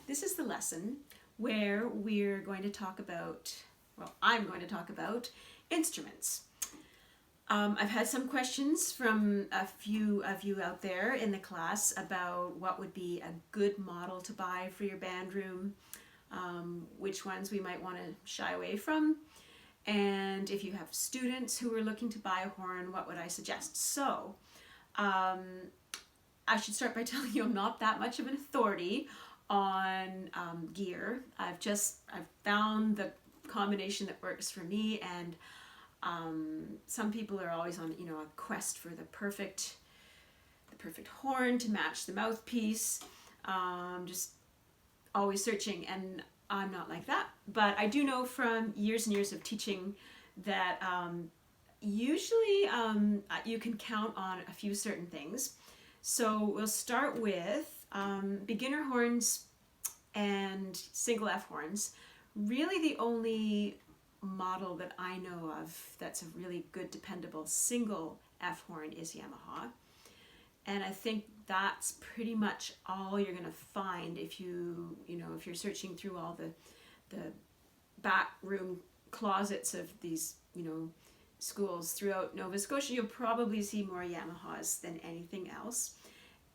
This is the lesson where we're going to talk about, well, I'm going to talk about instruments. I've had some questions from a few of you out there in the class about what would be a good model to buy for your band room, which ones we might want to shy away from, and if you have students who are looking to buy a horn, what would I suggest? So, I should start by telling you I'm not that much of an authority on gear. I've found the combination that works for me, and some people are always on a quest for the perfect horn to match the mouthpiece. Just always searching, and I'm not like that. But I do know from years and years of teaching that usually you can count on a few certain things. So we'll start with beginner horns and single F horns. Really the only model that I know of that's a really good dependable single F horn is Yamaha. And I think that's pretty much all you're going to find if if you're searching through all the back room closets of these, schools throughout Nova Scotia. You'll probably see more Yamahas than anything else.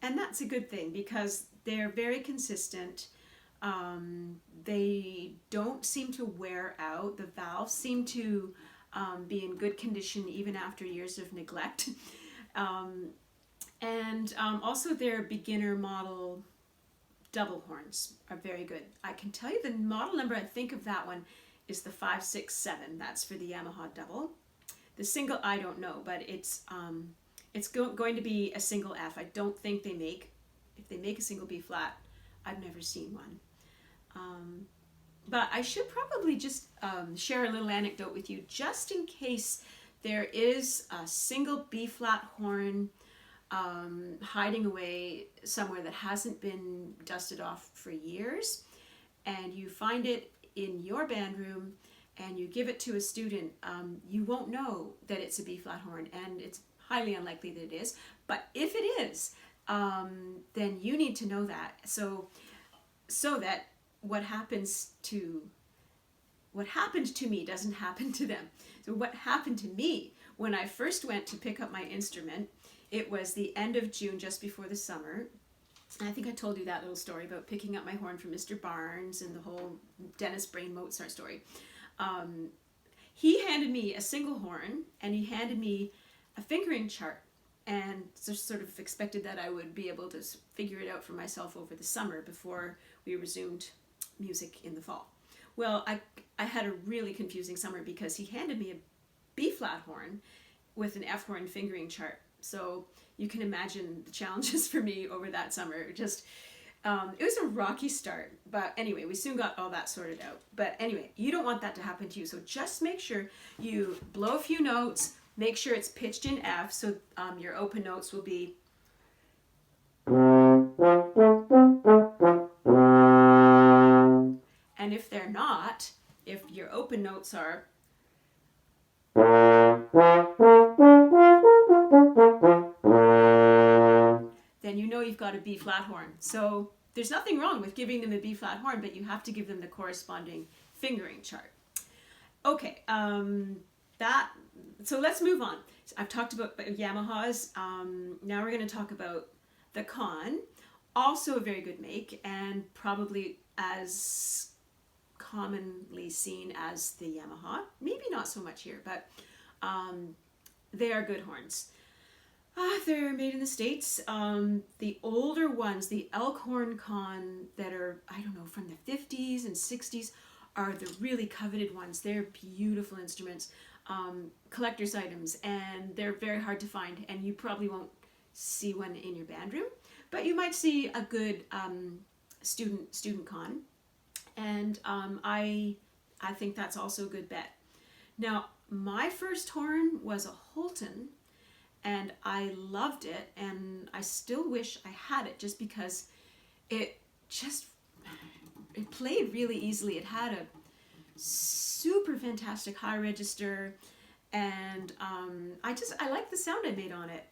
And that's a good thing because they're very consistent. They don't seem to wear out. The valves seem to be in good condition even after years of neglect. And also their beginner model double horns are very good. I can tell you the model number, I think of that one, is the 567. That's for the Yamaha double. The single, I don't know, but it's going to be a single F. I don't think if they make a single B flat, I've never seen one. But I should probably just share a little anecdote with you just in case there is a single B flat horn hiding away somewhere that hasn't been dusted off for years, and you find it in your band room and you give it to a student. You won't know that it's a B flat horn, and it's highly unlikely that it is, but if it is, then you need to know that so that what happened to me doesn't happen to them. So what happened to me when I first went to pick up my instrument, it was the end of June, just before the summer. And I think I told you that little story about picking up my horn from Mr. Barnes and the whole Dennis Brain Mozart story. He handed me a single horn, and he handed me a fingering chart, and just sort of expected that I would be able to figure it out for myself over the summer before we resumed music in the fall. Well, I had a really confusing summer because he handed me a B flat horn with an F horn fingering chart. So you can imagine the challenges for me over that summer. Just it was a rocky start, but anyway, we soon got all that sorted out. But anyway, you don't want that to happen to you, so just make sure you blow a few notes. Make sure it's pitched in F, so your open notes will be. And if they're not, if your open notes are. Then you know you've got a B flat horn. So there's nothing wrong with giving them a B flat horn, but you have to give them the corresponding fingering chart. Okay, so let's move on. I've talked about Yamahas. Now we're going to talk about the Conn, also a very good make, and probably as commonly seen as the Yamaha. Maybe not so much here, but they are good horns. They're made in the States. The older ones, the Elkhorn Conn that are, I don't know, from the 50s and 60s are the really coveted ones. They're beautiful instruments, collector's items, and they're very hard to find, and you probably won't see one in your band room, but you might see a good student Conn, and I think that's also a good bet. Now, my first horn was a Holton, and I loved it, and I still wish I had it just because it played really easily. It had a super fantastic high register, and I liked the sound I made on it.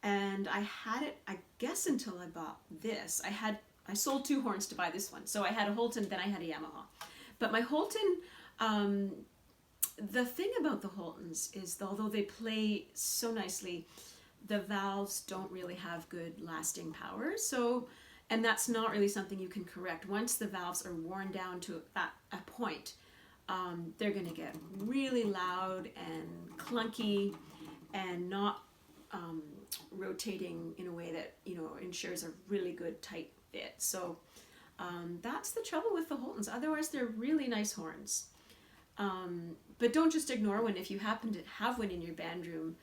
And I had it, I guess, until I bought this. I had I sold 2 horns to buy this one. So I had a Holton, then I had a Yamaha. But my Holton, the thing about the Holtons is although they play so nicely, the valves don't really have good lasting power. So, and that's not really something you can correct. Once the valves are worn down to a point, they're going to get really loud and clunky and not rotating in a way that, you know, ensures a really good tight fit. So that's the trouble with the Holtons. Otherwise, they're really nice horns. But don't just ignore one. If you happen to have one in your band room,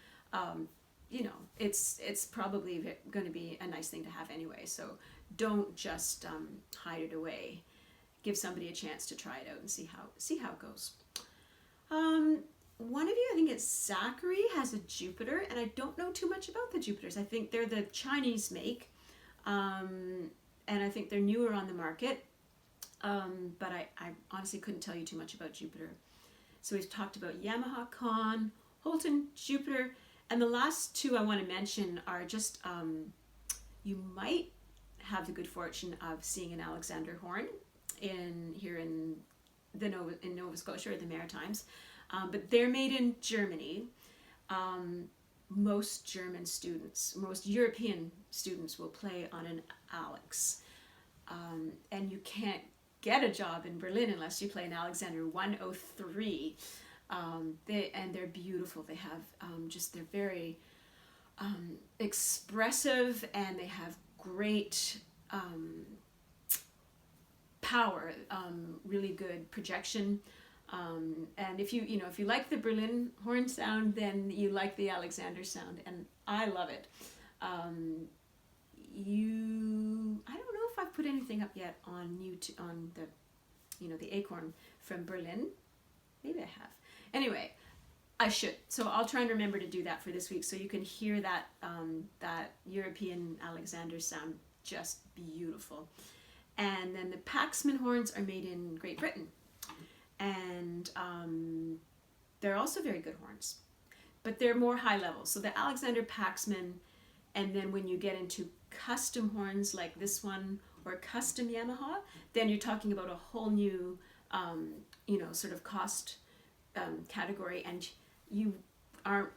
you know, it's probably going to be a nice thing to have anyway. So don't just hide it away. Give somebody a chance to try it out and see how it goes. One of you, I think it's Zachary, has a Jupiter, and I don't know too much about the Jupiters. I think they're the Chinese make, and I think they're newer on the market. But I honestly couldn't tell you too much about Jupiter. So we've talked about Yamaha, Con, Holton, Jupiter, and the last 2 I want to mention are just, you might have the good fortune of seeing an Alexander horn here in Nova Scotia or the Maritimes, but they're made in Germany. Most European students will play on an Alex, and you can't get a job in Berlin unless you play an Alexander 103. They're beautiful. They have they're very expressive, and they have great power, really good projection. And if you like the Berlin horn sound, then you like the Alexander sound, and I love it. I don't know if I've put anything up yet on YouTube, on the Acorn from Berlin. Maybe I have. Anyway, I should. So I'll try and remember to do that for this week, so you can hear that European Alexander sound, just beautiful. And then the Paxman horns are made in Great Britain, and they're also very good horns, but they're more high level. So the Alexander Paxman, and then when you get into custom horns like this one or custom Yamaha, then you're talking about a whole new sort of cost category, and you aren't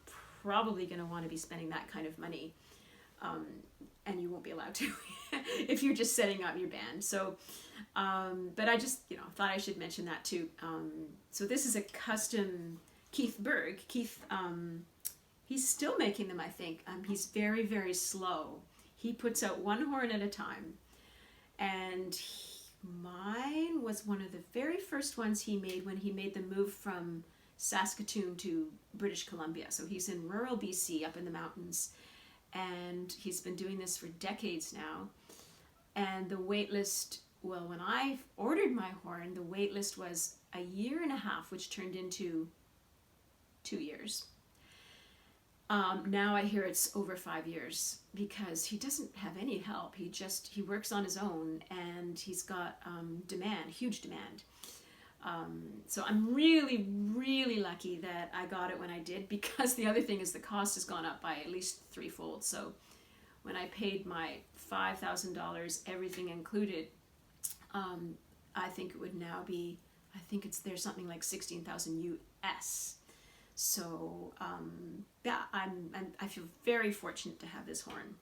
probably going to want to be spending that kind of money, and you won't be allowed to if you're just setting up your band. So but I just thought I should mention that too. So this is a custom Keith Berg. Keith, he's still making them, I think. He's very, very slow. He puts out 1 horn at a time, and mine was one of the very first ones he made when he made the move from Saskatoon to British Columbia. So he's in rural BC, up in the mountains, and he's been doing this for decades now. And the wait list, well, when I ordered my horn, the wait list was 1.5 years, which turned into 2 years. Now I hear it's over 5 years, because he doesn't have any help. He works on his own, and he's got huge demand. So I'm really, really lucky that I got it when I did, because the other thing is the cost has gone up by at least 3-fold. So when I paid my $5,000, everything included, I think it would now be, there's something like 16,000 US. So I feel very fortunate to have this horn.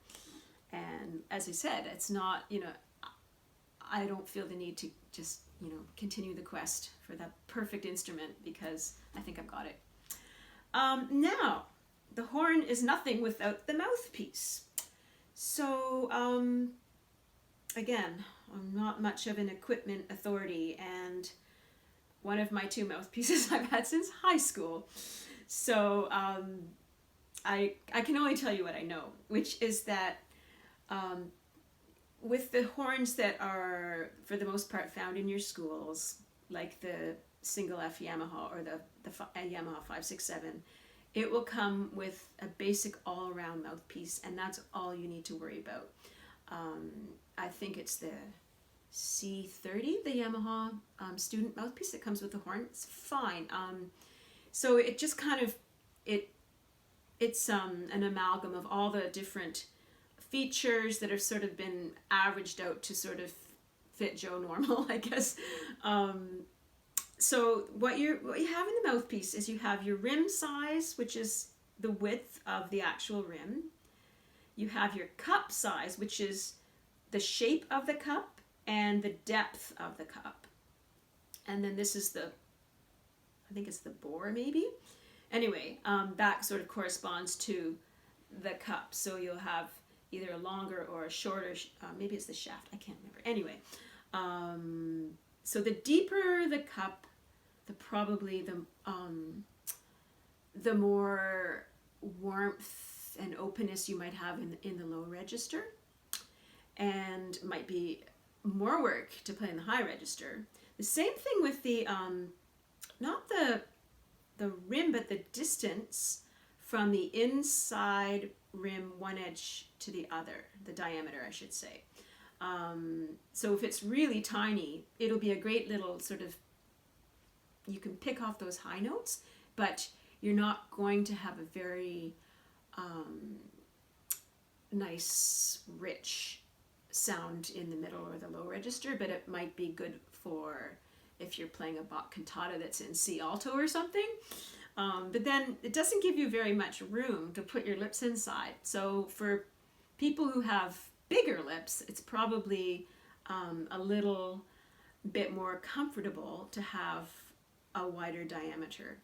And as I said, it's not, I don't feel the need to just, continue the quest for that perfect instrument, because I think I've got it. Now, the horn is nothing without the mouthpiece. So, again, I'm not much of an equipment authority, and one of my 2 mouthpieces I've had since high school. So I can only tell you what I know, which is that with the horns that are, for the most part, found in your schools, like the single F Yamaha or the Yamaha 567, it will come with a basic all-around mouthpiece, and that's all you need to worry about. I think it's the C30, the Yamaha student mouthpiece that comes with the horn. It's fine. So it just kind of, it's an amalgam of all the different features that have sort of been averaged out to sort of fit Joe Normal, I guess. So what you have in the mouthpiece is you have your rim size, which is the width of the actual rim. You have your cup size, which is the shape of the cup and the depth of the cup. And then this is I think it's the bore maybe. Anyway, that sort of corresponds to the cup. So you'll have either a longer or a shorter, maybe it's the shaft, I can't remember. Anyway, so the deeper the cup, the more warmth and openness you might have in the low register, and might be more work to play in the high register. The same thing with the not the rim, but the distance from the inside rim one edge to the other, the diameter I should say. So if it's really tiny, it'll be a great little sort of, you can pick off those high notes, but you're not going to have a very nice, rich sound in the middle or the low register, but it might be good for if you're playing a Bach cantata that's in C alto or something. But then it doesn't give you very much room to put your lips inside. So for people who have bigger lips, it's probably a little bit more comfortable to have a wider diameter.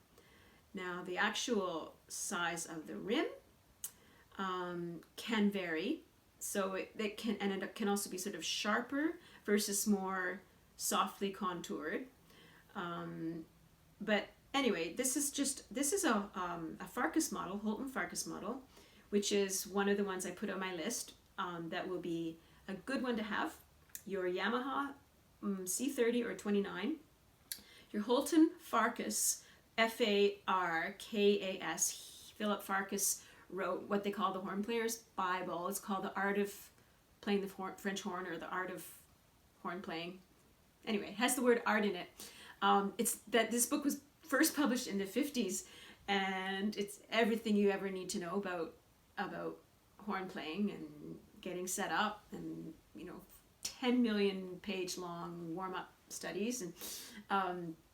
Now the actual size of the rim can vary. So it can also be sort of sharper versus more softly contoured. But anyway, this is a Farkas model, Holton Farkas model, which is one of the ones I put on my list. That will be a good one to have. Your Yamaha C30 or 29, your Holton Farkas, Farkas. Philip Farkas wrote what they call the horn player's Bible. It's called The Art of Playing the French Horn, or The Art of Horn Playing. Anyway, it has the word art in it. It's that this book was first published in the 50s, and it's everything you ever need to know about horn playing and getting set up, and 10 million page long warm-up studies. And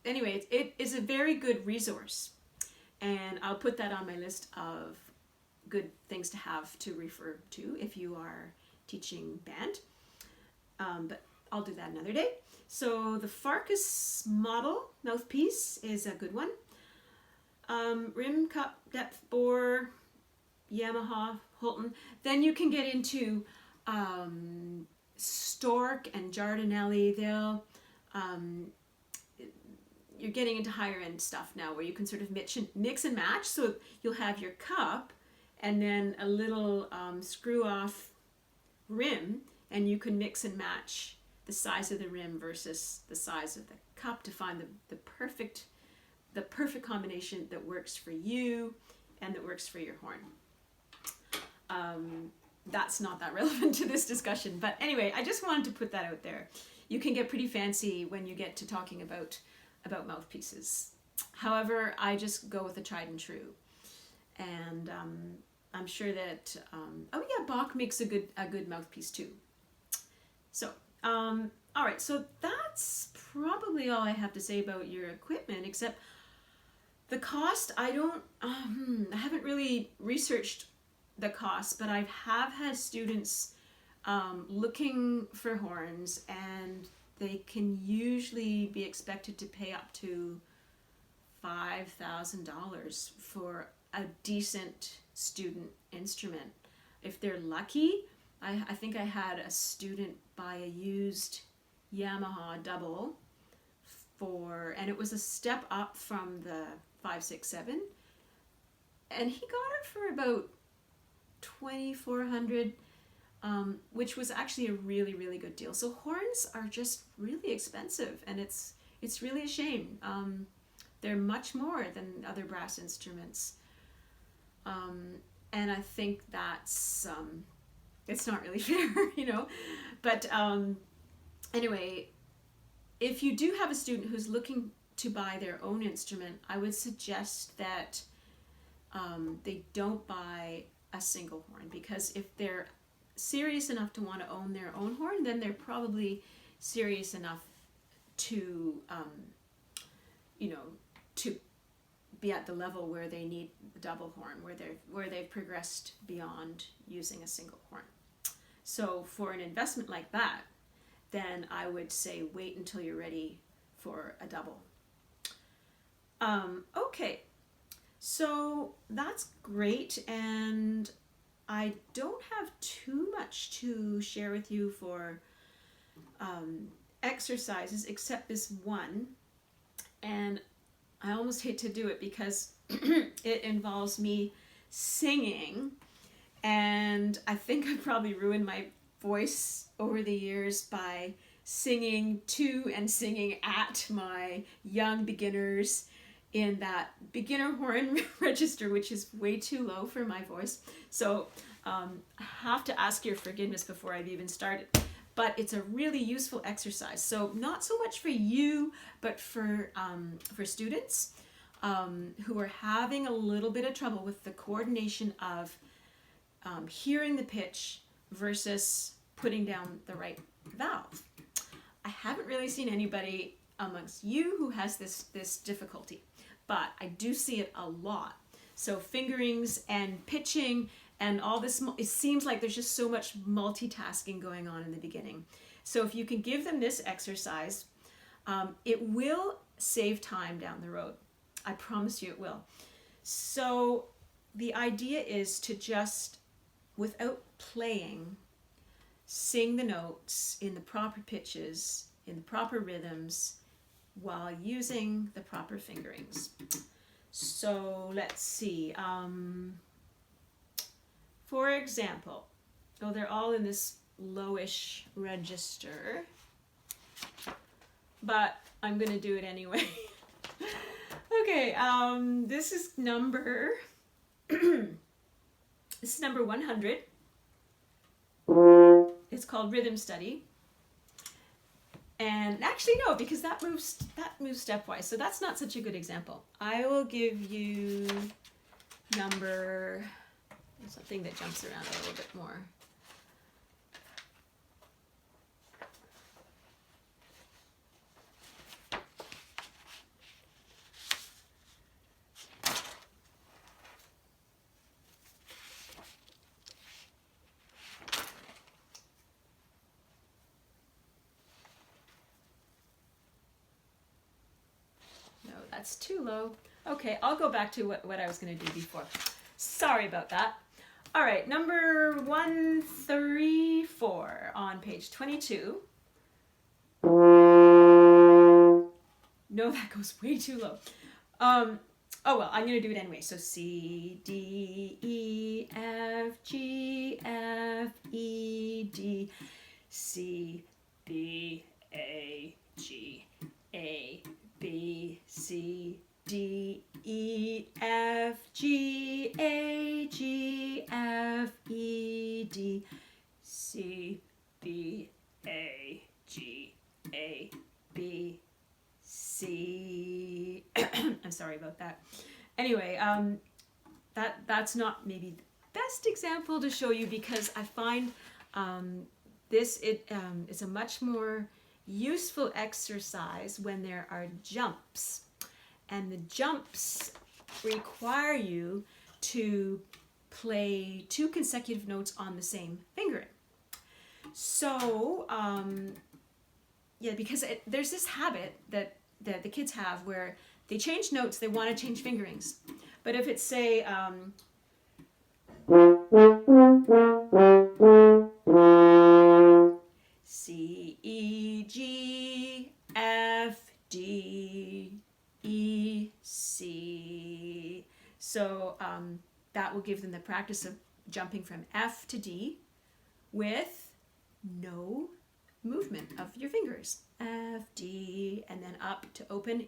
anyway, it is a very good resource, and I'll put that on my list of good things to have to refer to if you are teaching band, but I'll do that another day. So the Farkas model mouthpiece is a good one. Rim, cup, depth, bore, Yamaha, Holton. Then you can get into Stork and Giardinelli. You're getting into higher end stuff now where you can sort of mix and match. So you'll have your cup and then a little screw off rim, and you can mix and match the size of the rim versus the size of the cup to find the perfect combination that works for you and that works for your horn. That's not that relevant to this discussion, but anyway, I just wanted to put that out there. You can get pretty fancy when you get to talking about mouthpieces. However, I just go with the tried and true, and I'm sure that Bach makes a good mouthpiece too. So all right, so that's probably all I have to say about your equipment, except the cost. I haven't really researched the cost, but I have had students looking for horns, and they can usually be expected to pay up to $5,000 for a decent student instrument. If they're lucky, I think I had a student buy a used Yamaha double and it was a step up from the 567, and he got it for about $2,400, which was actually a really, really good deal. So horns are just really expensive, and it's really a shame. They're much more than other brass instruments, and I think that's it's not really fair, But anyway, if you do have a student who's looking to buy their own instrument, I would suggest that they don't buy a single horn, because if they're serious enough to want to own their own horn, then they're probably serious enough to, to be at the level where they need the double horn, where they've progressed beyond using a single horn. So for an investment like that, then I would say wait until you're ready for a double. Okay, so that's great, and I don't have too much to share with you for exercises except this one, and I almost hate to do it because it involves me singing, and I think I probably ruined my voice over the years by singing to and singing at my young beginners in that beginner horn register, which is way too low for my voice. So I have to ask your forgiveness before I've even started. But it's a really useful exercise. So not so much for you, but for students who are having a little bit of trouble with the coordination of hearing the pitch versus putting down the right valve. I haven't really seen anybody amongst you who has this difficulty, but I do see it a lot. So fingerings and pitching and all this, it seems like there's just so much multitasking going on in the beginning. So if you can give them this exercise, it will save time down the road. I promise you it will. So the idea is to just, without playing, sing the notes in the proper pitches, in the proper rhythms, while using the proper fingerings. So let's see. For example, they're all in this lowish register, but I'm going to do it anyway. Okay, this is number 100. It's called Rhythm Study. And actually no, because that moves stepwise, so that's not such a good example. I will give you something that jumps around a little bit more. No, that's too low. Okay, I'll go back to what I was going to do before. Sorry about that. All right, number 134 on page 22. No, that goes way too low. Oh well, I'm going to do it anyway. So C, D, E, F, G, F, E, D, C, B, A, G, A, B, C, D, E, F, G, A, G, F, E, D, C, B, A, G, A, B, C. I'm sorry about that. Anyway, that's not maybe the best example to show you, because I find is a much more useful exercise when there are jumps. And the jumps require you to play 2 consecutive notes on the same fingering. So, because there's this habit that the kids have where they change notes, they want to change fingerings. But if it's, say, C, E, G, F, D, E, C. So that will give them the practice of jumping from F to D with no movement of your fingers. F, D, and then up to open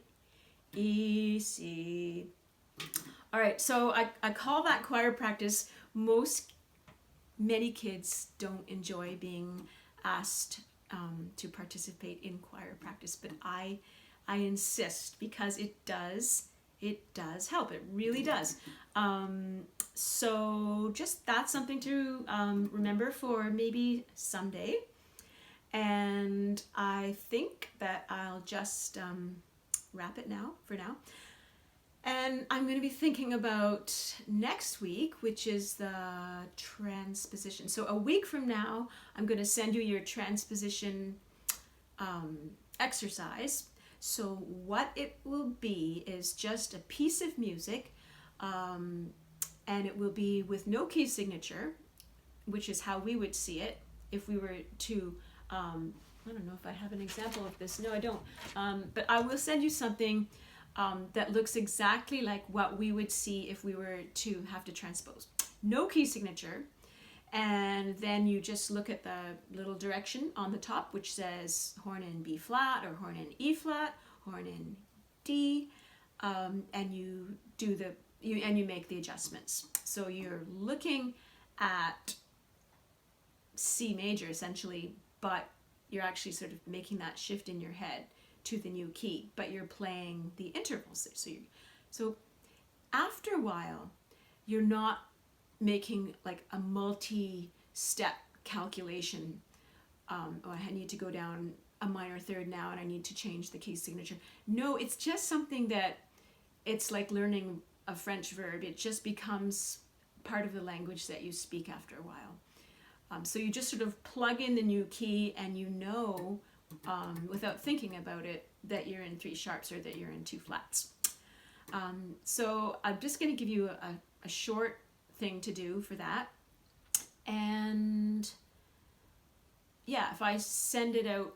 E, C. All right, so I call that choir practice. Many kids don't enjoy being asked to participate in choir practice, but I insist, because it does It does help. It really does. So just that's something to remember for maybe someday. And I think that I'll just wrap it now for now. And I'm going to be thinking about next week, which is the transposition. So a week from now, I'm going to send you your transposition exercise. So what it will be is just a piece of music, and it will be with no key signature, which is how we would see it if we were to, I don't know if I have an example of this. No, I don't. But I will send you something that looks exactly like what we would see if we were to have to transpose. No key signature, and then you just look at the little direction on the top which says horn in B flat or horn in E flat, horn in D, and you do you make the adjustments. So you're looking at C major essentially, but you're actually sort of making that shift in your head to the new key, but you're playing the intervals. So after a while, you're not making like a multi-step calculation. Oh, I need to go down a minor third now and I need to change the key signature. No, it's just something that it's like learning a French verb. It just becomes part of the language that you speak after a while. So you just sort of plug in the new key and you know, without thinking about it, that you're in 3 sharps or that you're in 2 flats. So I'm just going to give you a short thing to do for that. And yeah, if I send it out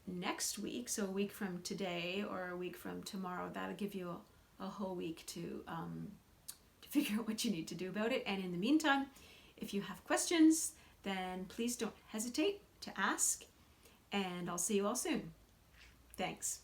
next week, so a week from today or a week from tomorrow, that'll give you a whole week to figure out what you need to do about it. And in the meantime, if you have questions, then please don't hesitate to ask, and I'll see you all soon. Thanks.